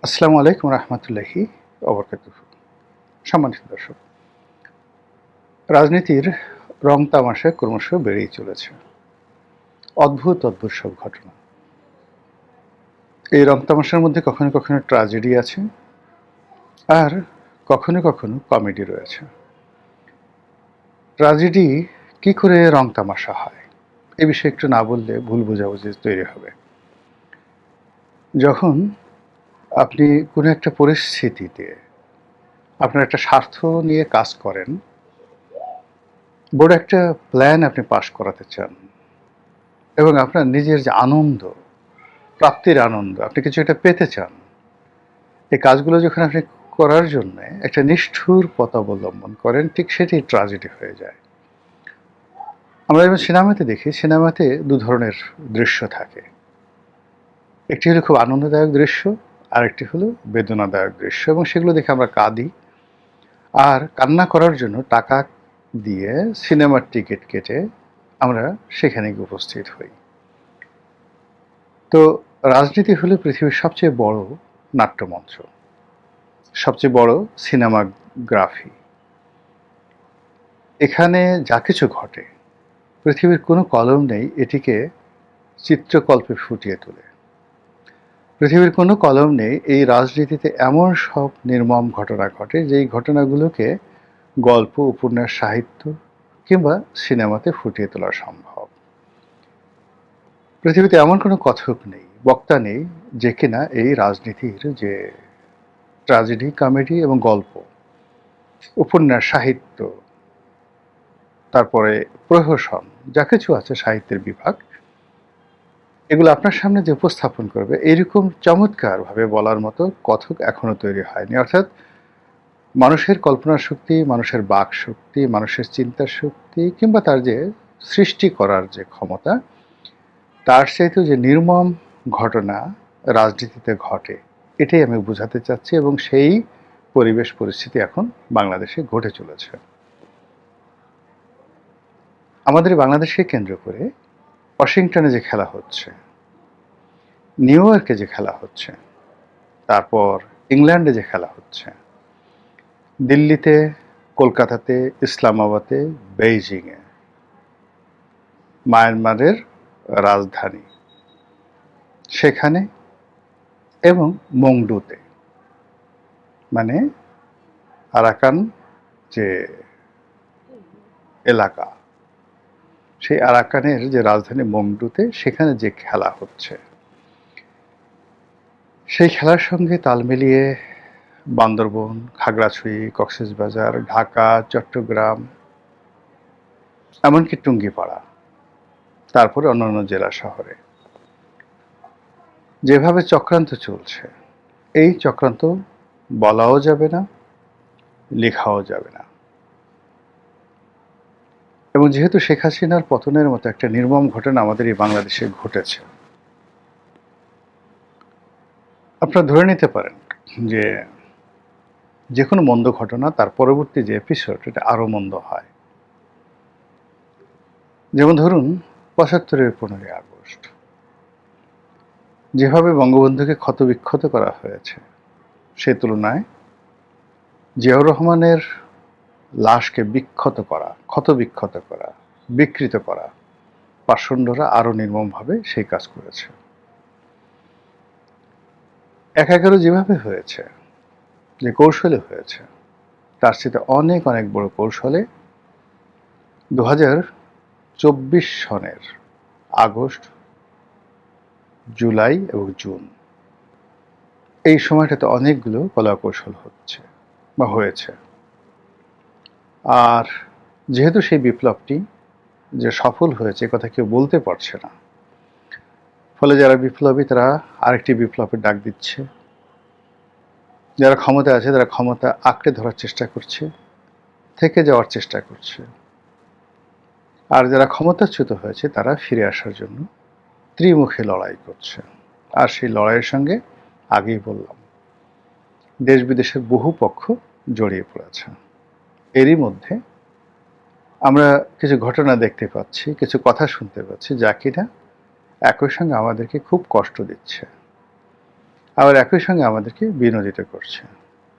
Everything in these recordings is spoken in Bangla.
আসসালামু আলাইকুম রহমতুল্লাহি ওবরকাতুহু। সম্মানিত দর্শক, রাজনীতির রং তামাশা ক্রমশ বেড়েই চলেছে। অদ্ভুত অদ্ভুত সব ঘটনা। এই রং তামাশার মধ্যে কখনো কখনো ট্র্যাজেডি আছে, আর কখনো কখনো কমেডি রয়েছে। ট্র্যাজেডি কি করে রং তামাশা হয়, এ বিষয়ে একটু না বললে ভুল বোঝাবুঝি তৈরি হবে। যখন আপনি কোনো একটা পরিস্থিতিতে আপনার একটা স্বার্থ নিয়ে কাজ করেন, বড় একটা প্ল্যান আপনি পাশ করাতে চান, এবং আপনার নিজের যে আনন্দ, প্রাপ্তির আনন্দ, আপনি কিছু একটা পেতে চান, এই কাজগুলো যখন আপনি করার জন্য একটা নিষ্ঠুর পথ অবলম্বন করেন, ঠিক সেটাই ট্র্যাজেডি হয়ে যায়। আমরা যেমন সিনেমাতে দেখি, সিনেমাতে দু ধরনের দৃশ্য থাকে। একটি হলো খুব আনন্দদায়ক দৃশ্য, আরেকটি হলো বেদনাদায়ক দৃশ্য, এবং সেগুলো দেখে আমরা কাঁদি, আর কান্না করার জন্য টাকা দিয়ে সিনেমার টিকিট কেটে আমরা সেখানে গিয়ে উপস্থিত হই। তো রাজনীতি হলো পৃথিবীর সবচেয়ে বড় নাট্যমঞ্চ, সবচেয়ে বড় সিনেমাগ্রাফি। এখানে যা কিছু ঘটে, পৃথিবীর কোনো কলম নেই এটিকে চিত্রকল্পে ফুটিয়ে তোলে। পৃথিবীর কোনো কলম নেই এই রাজনীতিতে এমন সব নির্মম ঘটনা ঘটে যেই ঘটনাগুলোকে গল্প, উপন্যাস, সাহিত্য কিংবা সিনেমাতে ফুটিয়ে তোলা সম্ভব। পৃথিবীতে এমন কোনো কথক নেই, বক্তা নেই, যে কিনা এই রাজনীতির যে ট্র্যাজেডি, কমেডি এবং গল্প, উপন্যাস, সাহিত্য, তারপরে প্রহসন, যা কিছু আছে সাহিত্যের বিভাগ, এগুলো আপনার সামনে যে উপস্থাপন করবে, এরকম চমৎকারভাবে বলার মতো কথক এখনো তৈরি হয়নি। অর্থাৎ মানুষের কল্পনা শক্তি, মানুষের বাক শক্তি, মানুষের চিন্তা শক্তি কিংবা তার যে সৃষ্টি করার যে ক্ষমতা, তার চাইতেও যে নির্মম ঘটনা রাজনীতিতে ঘটে, এটাই আমি বোঝাতে চাচ্ছি, এবং সেই পরিবেশ পরিস্থিতি এখন বাংলাদেশে ঘটে চলেছে। আমাদের বাংলাদেশকে কেন্দ্র করে ওয়াশিংটনে যে খেলা হচ্ছে, নিউ ইয়র্কে যে খেলা হচ্ছে, তারপর ইংল্যান্ডে যে খেলা হচ্ছে, দিল্লিতে, কলকাতাতে, ইসলামাবাদে, বেইজিংয়ে, মায়ানমারের রাজধানী সেখানে, এবং মংডুতে, মানে আরাকান যে এলাকা, সেই আরাকানের যে রাজধানী মংডুতে, সেখানে যে খেলা হচ্ছে, সেই খেলার সঙ্গে তাল মিলিয়ে বান্দরবন, খাগড়াছড়ি, কক্সবাজার, ঢাকা, চট্টগ্রাম, এমনকি টুঙ্গিপাড়া, তারপরে অন্যান্য জেলা শহরে যেভাবে চক্রান্ত চলছে, এই চক্রান্ত বলাও যাবে না, লেখাও যাবে না। এবং যেহেতু শেখ হাসিনার পতনের মতো একটা নির্মম ঘটনা আমাদের এই বাংলাদেশে ঘটেছে, আপনারা ধরে নিতে পারেন যে যে কোনো মন্দ ঘটনা তার পরবর্তী যে এপিসোড, এটা আরও মন্দ হয়। যেমন ধরুন ৭৫-এর ১৫ই আগস্ট, যেভাবে বঙ্গবন্ধুকে ক্ষতবিক্ষত করা হয়েছে, সে তুলনায় জিয়াউর রহমানের লাশকে বিক্ষত করা, ক্ষতবিক্ষত করা, বিকৃত করা পাষণ্ডরা আরও নির্মমভাবে সেই কাজ করেছে। ১/১১ যেভাবে হয়েছে, যে কৌশলে হয়েছে, তার সাথে অনেক অনেক বড় কৌশলে ২০২৪ সনের আগস্ট, জুলাই এবং জুন, এই সময়টাতে অনেকগুলো কলাকৌশল হচ্ছে বা হয়েছে। আর যেহেতু সেই বিপ্লবটি যে সফল হয়েছে কথা কেউ বলতে পারছে না, ফলে যারা বিপ্লবী তারা আরেকটি বিপ্লবের ডাক দিচ্ছে, যারা ক্ষমতা আছে তারা ক্ষমতা আঁকড়ে ধরার চেষ্টা করছে, থেকে যাওয়ার চেষ্টা করছে, আর যারা ক্ষমতাচ্যুত হয়েছে তারা ফিরে আসার জন্য ত্রিমুখী লড়াই করছে। আর সেই লড়াইয়ের সঙ্গে আগেই বললাম, দেশ বিদেশের বহু পক্ষ জড়িয়ে পড়েছে। এরই মধ্যে আমরা কিছু ঘটনা দেখতে পাচ্ছি, কিছু কথা শুনতে পাচ্ছি, যা কিনা একই সঙ্গে আমাদেরকে খুব কষ্ট দিচ্ছে। আবার একই সঙ্গে আমাদেরকে বিনোদিত করছে।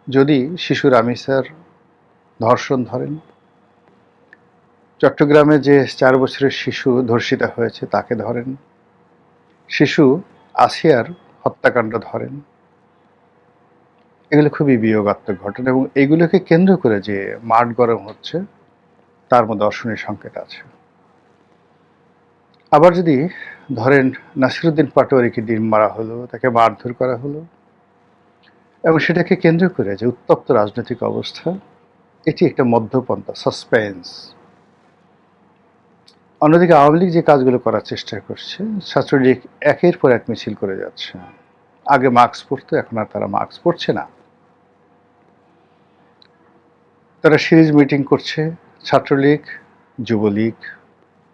যদি শিশু রামি স্যার ধর্ষণ ধরেন, চট্টগ্রামে যে 4 বছরের শিশু ধর্ষিতা হয়েছে তাকে ধরেন, শিশু আসিয়ার হত্যাকাণ্ড ধরেন, এগুলো খুবই বিয়োগাত্মক ঘটনা এবং এগুলোকে কেন্দ্র করে যে মাঠ গরম হচ্ছে তার মধ্যে অশনির সংকেত আছে। আবার যদি ধরেন নাসিরুদ্দিন পাটোয়ারিকে ডিম মারা হলো, তাকে মারধর করা হলো এবং সেটাকে কেন্দ্র করে যে উত্তপ্ত রাজনৈতিক অবস্থা, এটি একটা মধ্যপন্থা, সাসপেন্স। অন্যদিকে আওয়ামী লীগ যে কাজগুলো করার চেষ্টা করছে, ছাত্রলীগ একের পর এক মিছিল করে যাচ্ছে। আগে মাস্ক পরতো, এখন আর তারা মাস্ক পরছে না। তারা সিরিজ মিটিং করছে। ছাত্রলীগ, যুবলীগ,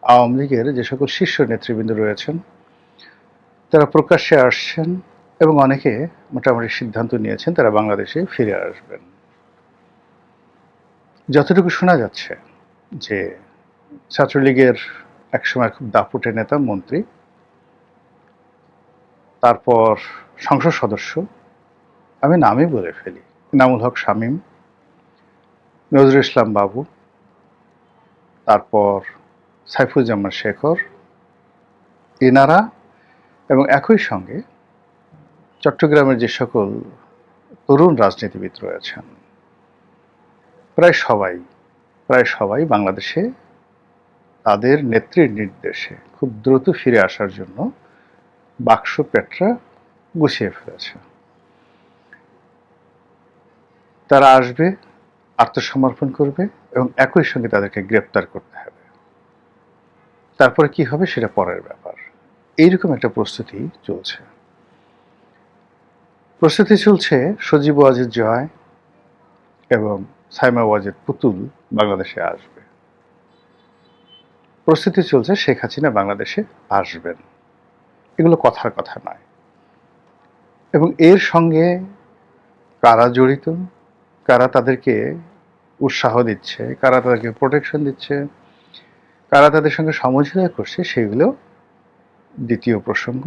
আওয়ামী লীগের যে সকল শীর্ষ নেতৃবৃন্দ রয়েছেন তারা প্রকাশ্যে আসছেন এবং অনেকে মোটামুটি সিদ্ধান্ত নিয়েছেন তারা বাংলাদেশে ফিরে আসবেন। যতটুকু শোনা যাচ্ছে যে ছাত্রলীগের একসময় খুব দাপুটে নেতা, মন্ত্রী, তারপর সংসদ সদস্য, আমি নামই বলে ফেলি, ইনামুল হক শামীম, নজরুল ইসলাম বাবু, তারপর সাইফুজ্জামান শেখর, এনারা এবং একই সঙ্গে চট্টগ্রামের যে সকল তরুণ রাজনীতিবিদ রয়েছেন প্রায় সবাই বাংলাদেশে তাদের নেত্রীর নির্দেশে খুব দ্রুত ফিরে আসার জন্য বাক্স পেটরা গুছিয়ে ফেলেছে। তারা আসবে, আত্মসমর্পণ করবে এবং একই সঙ্গে তাদেরকে গ্রেপ্তার করতে হবে। তারপরে কি হবে সেটা পরের ব্যাপার। এইরকম একটা প্রস্তুতি চলছে। সজীব ওয়াজেদ জয় এবং সাইমা ওয়াজেদ পুতুল বাংলাদেশে আসবে। প্রস্তুতি চলছে শেখ হাসিনা বাংলাদেশে আসবেন। এগুলো কথার কথা নয়। এবং এর সঙ্গে কারা জড়িত, কারা তাদেরকে উৎসাহ দিচ্ছে, কারা তাদেরকে প্রোটেকশন দিচ্ছে, কারা তাদের সঙ্গে সমঝোতা করছে, সেগুলো দ্বিতীয় প্রসঙ্গ।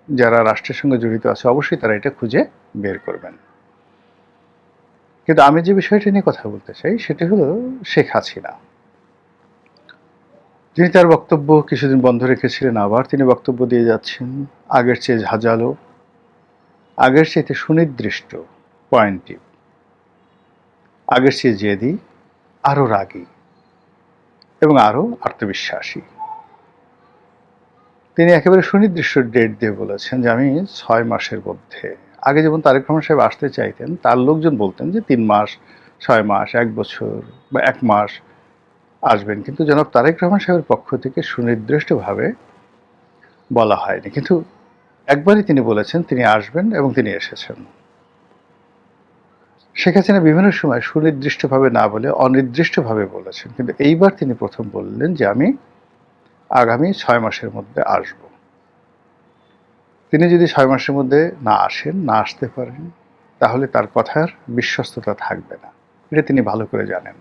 যারা রাষ্ট্রের সঙ্গে জড়িত আছে অবশ্যই তারা এটা খুঁজে বের করবেন। কিন্তু আমি যে বিষয়টা নিয়ে কথা বলতে চাই সেটা হলো শেখ হাসিনা, যিনি তার বক্তব্য কিছুদিন বন্ধ রেখেছিলেন, আবার তিনি বক্তব্য দিয়ে যাচ্ছেন আগের চেয়ে ঝাঁঝালো, আগের চেয়ে সুনির্দিষ্ট, পয়েন্টিভ, আগের চেয়ে জেদি, আরো রাগী এবং আরো আত্মবিশ্বাসী। তিনি একেবারে সুনির্দিষ্ট ডেট দিয়ে বলেছেন যে আমি 6 মাসের মধ্যে, আগে যেমন তারেক রহমান সাহেব আসতে চাইতেন তার লোকজন বলতেন যে 3 মাস, 6 মাস, 1 বছর বা 1 মাস আসবেন, কিন্তু জনাব তারেক রহমান সাহেবের পক্ষ থেকে সুনির্দিষ্টভাবে বলা হয়নি। কিন্তু একবারই তিনি বলেছেন তিনি আসবেন এবং তিনি এসেছেন। শেখ হাসিনা বিভিন্ন সময় সুনির্দিষ্টভাবে না বলে অনির্দিষ্টভাবে বলেছেন, কিন্তু এইবার তিনি প্রথম বললেন যে আমি আগামী 6 মাসের মধ্যে আসব। তিনি যদি 6 মাসের মধ্যে না আসেন, না আসতে পারেন, তাহলে তার কথার বিশ্বস্ততা থাকবে না। এটা তিনি ভালো করে জানেন।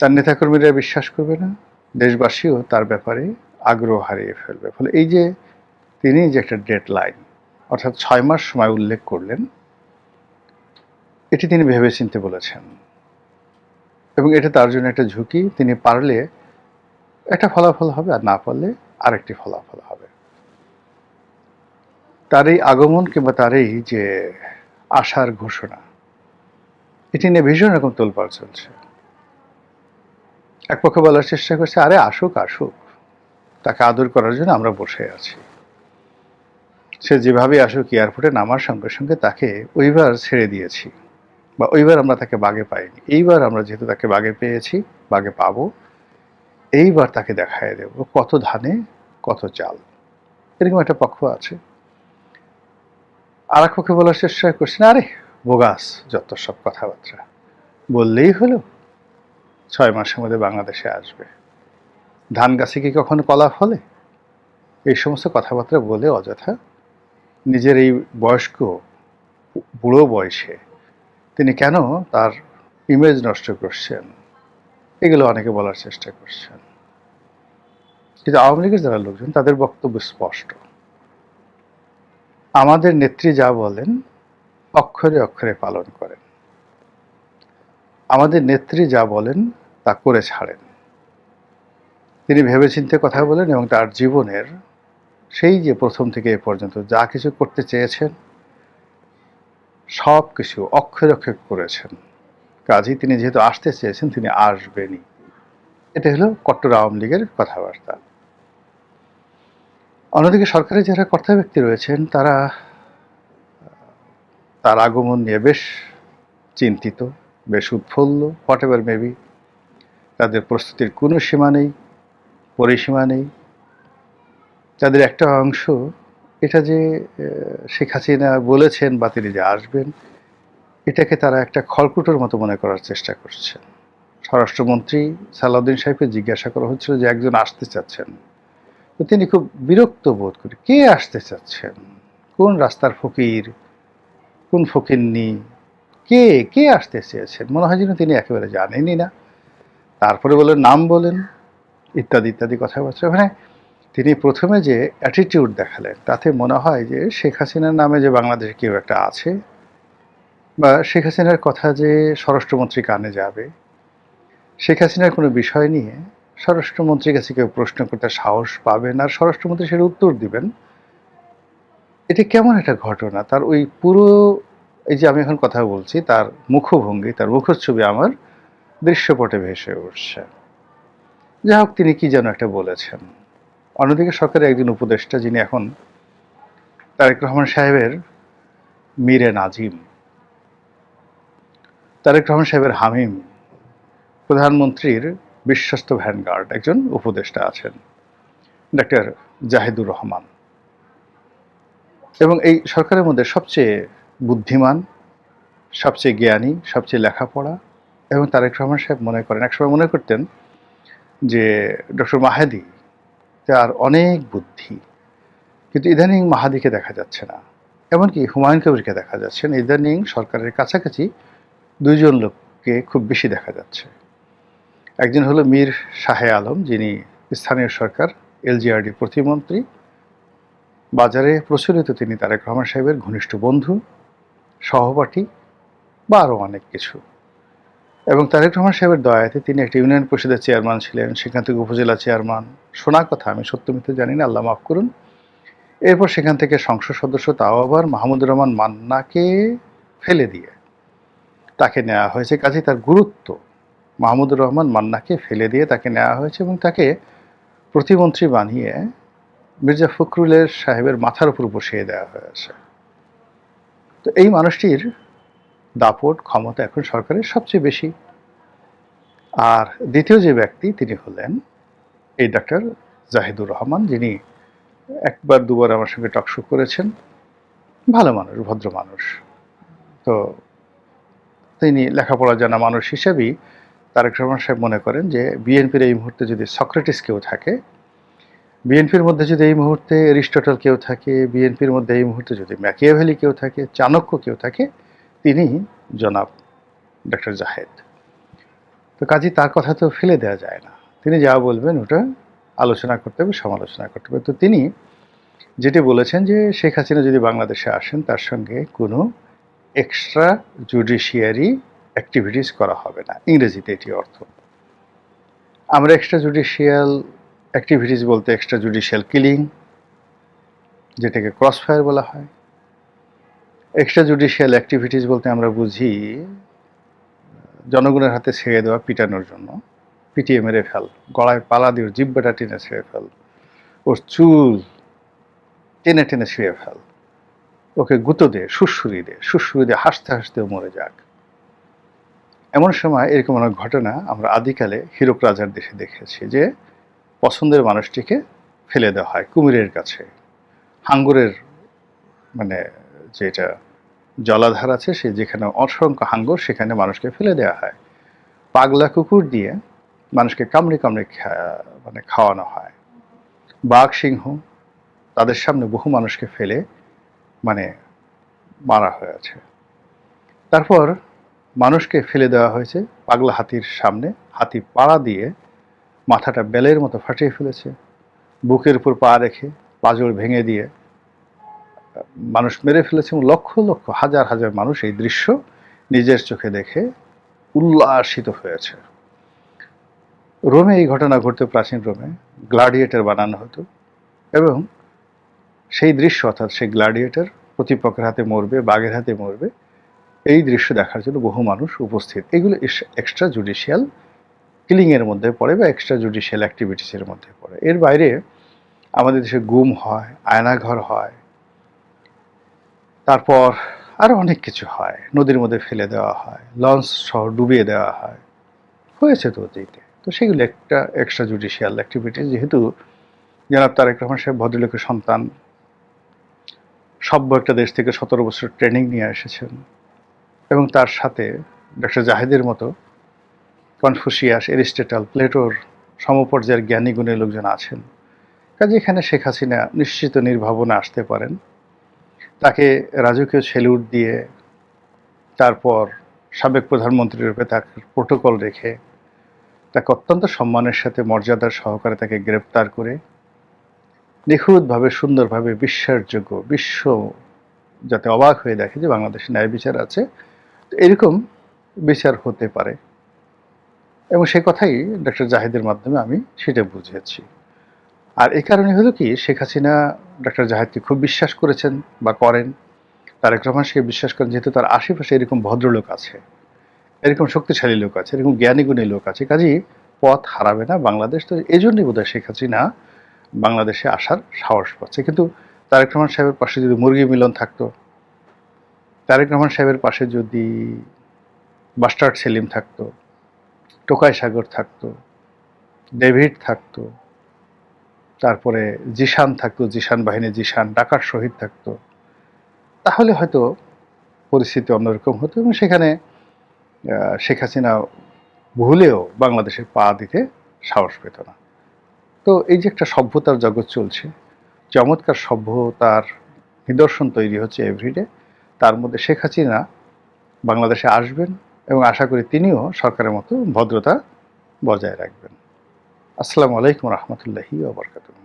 তার নেতাকর্মীরা বিশ্বাস করবে না, দেশবাসীও তার ব্যাপারে আগ্রহ হারিয়ে ফেলবে। ফলে এই যে তিনি যে একটা ডেডলাইন অর্থাৎ 6 মাস সময় উল্লেখ করলেন, এটি তিনি ভেবেচিন্তে বলেছেন এবং এটা তার জন্য একটা ঝুঁকি। তিনি পারলে একটা ফলাফল হবে আর না পারলে আরেকটি ফলাফল হবে। তার এই আগমন কিংবা তার এই যে আশার ঘোষণা, এটি নিয়ে ভীষণ রকম তোলপাড় চলছে। এক পক্ষ বলার চেষ্টা করছে আরে আসুক আসুক, তাকে আদর করার জন্য আমরা বসে আছি। সে যেভাবে আসুক, এয়ারপোর্টে নামার সঙ্গে সঙ্গে তাকে ওইবার ছেড়ে দিয়েছি বা ওইবার আমরা তাকে বাগে পাইনি, এইবার আমরা যেহেতু তাকে বাগে পেয়েছি, বাগে পাবো, এইবার তাকে দেখায় দেব কত ধানে কত চাল। এরকম একটা পক্ষ আছে। আর এক পক্ষে বলার চেষ্টা করছেন আরে বোগাস যত সব কথাবার্তা, বললেই হলো 6 মাসের মধ্যে বাংলাদেশে আসবে। ধান গাছে কি কখনো কলা ফলে? এই সমস্ত কথাবার্তা বলে অযথা নিজের এই বয়স্ক বুড়ো বয়সে তিনি কেন তার ইমেজ নষ্ট করছেন, এগুলো অনেকে বলার চেষ্টা করছেন। কিন্তু আওয়ামী লীগের যারা লোকজন তাদের বক্তব্য স্পষ্ট। আমাদের নেত্রী যা বলেন অক্ষরে অক্ষরে পালন করেন। আমাদের নেত্রী যা বলেন তা করে ছাড়েন। তিনি ভেবেচিন্তে কথা বলেন এবং তার জীবনের সেই যে প্রথম থেকে এ পর্যন্ত যা কিছু করতে চেয়েছেন সব কিছু অক্ষরে অক্ষরে করেছেন। কাজেই তিনি যেহেতু আসতে চেয়েছেন তিনি আসবেনই। এটা হলো কট্টর আওয়ামী লীগের কথাবার্তা। অন্যদিকে সরকারের যারা কর্তা ব্যক্তি রয়েছেন তারা তার আগমন নিয়ে বেশ চিন্তিত, বেশ উৎফুল্ল, হোয়াট এভার মেবি। তাদের প্রস্তুতির কোনো সীমা নেই, পরিসীমা নেই। তাদের একটা অংশ এটা যে শেখ হাসিনা বলেছেন বা তিনি যে আসবেন এটাকে তারা একটা খড়কুটোর মতো মনে করার চেষ্টা করছে। স্বরাষ্ট্রমন্ত্রী সালাউদ্দিন সাহেবকে জিজ্ঞাসা করা হচ্ছিল যে একজন আসতে চাচ্ছেন, তো তিনি খুব বিরক্ত বোধ করে কে আসতে চাচ্ছেন, কোন রাস্তার ফকির, কোন ফকিন্নি, কে কে আসতে চেয়েছেন, মনে হয় যেন তিনি একেবারে জানেনই না। তারপরে বলেন নাম বলেন ইত্যাদি ইত্যাদি কথাবার্তা। মানে তিনি প্রথমে যে অ্যাটিটিউড দেখালেন তাতে মনে হয় যে শেখ হাসিনার নামে যে বাংলাদেশে কেউ একটা আছে বা শেখ হাসিনার কথা যে স্বরাষ্ট্রমন্ত্রী কানে যাবে, শেখ হাসিনার কোনো বিষয় নিয়ে স্বরাষ্ট্রমন্ত্রীর কাছে কেউ প্রশ্ন করতে সাহস পাবেন আর স্বরাষ্ট্রমন্ত্রী সেটা উত্তর দিবেন, এটা কেমন একটা ঘটনা। তার ওই পুরো এই যে আমি এখন কথা বলছি তার মুখভঙ্গি, তার মুখচ্ছবি আমার দৃশ্যপটে ভেসে উঠছে। যাই হোক তিনি কি যেন একটা বলেছেন। অন্যদিকে সরকারের একজন উপদেষ্টা যিনি এখন তারেক রহমান সাহেবের মীরে নাজিম, তারেক রহমান সাহেবের হামিম, প্রধানমন্ত্রীর বিশ্বস্ত ভ্যানগার্ড একজন উপদেষ্টা আছেন ডাক্তার জাহিদুর রহমান, এবং এই সরকারের মধ্যে সবচেয়ে বুদ্ধিমান, সবচেয়ে জ্ঞানী, সবচেয়ে লেখাপড়া। এবং তারেক রহমান সাহেব মনে করেন, একসময় মনে করতেন যে ডক্টর মাহাদি তার অনেক বুদ্ধি, কিন্তু ইদানিং মাহাদিকে দেখা যাচ্ছে না, এমনকি হুমায়ুন কবিরকে দেখা যাচ্ছে না। ইদানিং সরকারের কাছাকাছি দুইজন লোককে খুব বেশি দেখা যাচ্ছে। একজন হলো মীর শাহে আলম, যিনি স্থানীয় সরকার এলজিআরডি প্রতিমন্ত্রী, বাজারে প্রচলিত তিনি তারেক রহমান সাহেবের ঘনিষ্ঠ বন্ধু, সহপাঠী বা আরও অনেক কিছু। এবং তারেক রহমান সাহেবের দয়াতে তিনি একটা ইউনিয়ন পরিষদের চেয়ারম্যান ছিলেন, সেখান থেকে উপজেলা চেয়ারম্যান, শোনা কথা, আমি সত্য মিথ্যে জানি না, আল্লাহ মাফ করুন। এরপর সেখান থেকে সংসদ সদস্য, তাও আবার মাহমুদুর রহমান মান্নাকে ফেলে দিয়ে তাকে নেওয়া হয়েছে। কাজেই তার গুরুত্ব, মাহমুদুর রহমান মান্নাকে ফেলে দিয়ে তাকে নেওয়া হয়েছে এবং তাকে প্রতিমন্ত্রী বানিয়ে মির্জা ফখরুলের সাহেবের মাথার উপর বসিয়ে দেওয়া হয়েছে। তো এই মানুষটির দাপট ক্ষমতা এখন সরকারের সবচেয়ে বেশি। আর দ্বিতীয় যে ব্যক্তি তিনি হলেন এই ডাক্তার জাহিদুর রহমান, যিনি একবার দুবার আমার সঙ্গে টকশো করেছেন। ভালো মানুষ, ভদ্র মানুষ। তো তিনি লেখাপড়া জানা মানুষ হিসেবেই তারেক রহমান সাহেব মনে করেন যে বিএনপির এই মুহূর্তে যদি সক্রেটিস কেউ থাকে, বিএনপির মধ্যে যদি এই মুহূর্তে এরিস্টটল কেউ থাকে, বিএনপির মধ্যে এই মুহূর্তে যদি ম্যাকিয়াভেলি কেউ থাকে, চাণক্য কেউ থাকে, তিনি জনাব ডক্টর জাহেদ। তো কাজী তার কথা তো ফেলে দেওয়া যায় না, তিনি যা বলবেন ওটা আলোচনা করতে হবে, সমালোচনা করতে হবে। তো তিনি যেটি বলেছেন যে শেখ হাসিনা যদি বাংলাদেশে আসেন তার সঙ্গে কোনো এক্সট্রা জুডিশিয়ারি অ্যাক্টিভিটিস করা হবে না, ইংরেজিতে এটি অর্থ। আমরা এক্সট্রা জুডিশিয়াল অ্যাক্টিভিটিস বলতে এক্সট্রা জুডিশিয়াল কিলিং, যেটাকে ক্রসফায়ার বলা হয়, এক্সট্রা জুডিশিয়াল অ্যাক্টিভিটিস বলতে আমরা বুঝি জনগণের হাতে ছেড়ে দেওয়া পিটানোর জন্য, পিটিয়ে মেরে ফেল, গলায় পালা দিয়ে জিব্বাটা টেনে ছেড়ে ফেল, ওর চুল টেনে টেনে ছিঁড়ে ফেল, ওকে গুঁতো দে, সুড়সুড়ি দিয়ে হাসতে হাসতেও মরে যাক। এমন সময় এরকম অনেক ঘটনা আমরা আদিকালে হীরক রাজার দেশে দেখেছি, যে পছন্দের মানুষটিকে ফেলে দেওয়া হয় কুমিরের কাছে, হাঙ্গরের মানে যেটা জলাধার আছে সে যেখানে অসংখ্য হাঙ্গর, সেখানে মানুষকে ফেলে দেওয়া হয়। পাগলা কুকুর দিয়ে মানুষকে কামড়ে কামড়ে মানে খাওয়ানো হয়। বাঘ সিংহ তাদের সামনে বহু মানুষকে ফেলে মানে মারা হয়েছে। তারপর মানুষকে ফেলে দেওয়া হয়েছে পাগলা হাতির সামনে, হাতি পাড়া দিয়ে মাথাটা বেলের মতো ফাটিয়ে ফেলেছে, বুকের উপর পা রেখে পাঁজর ভেঙে দিয়ে মানুষ মেরে ফেলেছে এবং লক্ষ লক্ষ হাজার হাজার মানুষ এই দৃশ্য নিজের চোখে দেখে উল্লাসিত হয়েছে। রোমে এই ঘটনা ঘটতে, প্রাচীন রোমে গ্লাডিয়েটর বানানো হতো এবং সেই দৃশ্য, অর্থাৎ সেই গ্লাডিয়েটর প্রতিপক্ষের হাতে মরবে, বাঘের হাতে মরবে, এই দৃশ্য দেখার জন্য বহু মানুষ উপস্থিত। এগুলো এক্সট্রা জুডিশিয়াল কিলিংয়ের মধ্যে পড়ে বা এক্সট্রা জুডিশিয়াল অ্যাক্টিভিটিসের মধ্যে পড়ে। এর বাইরে আমাদের দেশে গুম হয়, আয়নাঘর হয়, তারপর আরও অনেক কিছু হয়, নদীর মধ্যে ফেলে দেওয়া হয়, লঞ্চ সহ ডুবিয়ে দেওয়া হয়, হয়েছে তো অতীতে। তো সেগুলো একটা এক্সট্রা জুডিশিয়াল অ্যাক্টিভিটিস। যেহেতু জনাব তারেক রহমান সাহেব ভদ্রলোকের সন্তান, সভ্য একটা দেশ থেকে 17 বছর ট্রেনিং নিয়ে এসেছেন এবং তার সাথে ডক্টর জাহিদের মতো কনফুসিয়াস, এরিস্টটল, প্লেটোর সমপর্যায়ের জ্ঞানী গুণী লোকজন আছেন। কাজে এখানে শেখ হাসিনা নিশ্চিত নির্ভাবনা আসতে পারেন। তাকে রাজকীয় সেলুট দিয়ে, তারপর সাবেক প্রধানমন্ত্রী রূপে তার প্রোটোকল রেখে, তাকে অত্যন্ত সম্মানের সাথে মর্যাদার সহকারে তাকে গ্রেপ্তার করে নিখুঁতভাবে, সুন্দরভাবে, বিশ্বাসযোগ্য, বিশ্ব যাতে অবাক হয়ে দেখে যে বাংলাদেশে ন্যায় বিচার আছে, তো এরকম বিচার হতে পারে। এবং সে কথাই ডক্টর জাহিদের মাধ্যমে আমি সেটা বুঝিয়েছি। আর এই কারণে হলো কি, শেখ হাসিনা ডক্টর জাহিদকে খুব বিশ্বাস করেছেন বা করেন, তারেক রহমান সে বিশ্বাস করেন, যেহেতু তার আশেপাশে এরকম ভদ্রলোক আছে, এরকম শক্তিশালী লোক আছে, এরকম জ্ঞানীগুণী লোক আছে, কাজেই পথ হারাবে না বাংলাদেশ। তো এই জন্যই বোধহয় শেখ হাসিনা বাংলাদেশে আসার সাহস পাচ্ছে। কিন্তু তারেক রহমান সাহেবের পাশে যদি মুরগি মিলন থাকতো, তারেক রহমান সাহেবের পাশে যদি বাস্টার্ড সেলিম থাকতো, টোকাই সাগর থাকতো, ডেভিড থাকতো, তারপরে জিশান থাকতো, জিশান বাহিনী, জিশান ডাকার শহীদ থাকতো, তাহলে হয়তো পরিস্থিতি অন্যরকম হতো এবং সেখানে শেখ হাসিনা ভুলেও বাংলাদেশে পা দিতে সাহস পেত না। তো এই যে একটা সভ্যতার জগৎ চলছে, চমৎকার সভ্যতার নিদর্শন তৈরি হচ্ছে এভরিডে, তার মধ্যে শেখ হাসিনা বাংলাদেশে আসবেন এবং আশা করি তিনিও সরকারের মতো ভদ্রতা বজায় রাখবেন। আসসালামু আলাইকুম রহমতুল্লাহি ওয়া বারাকাতুহু।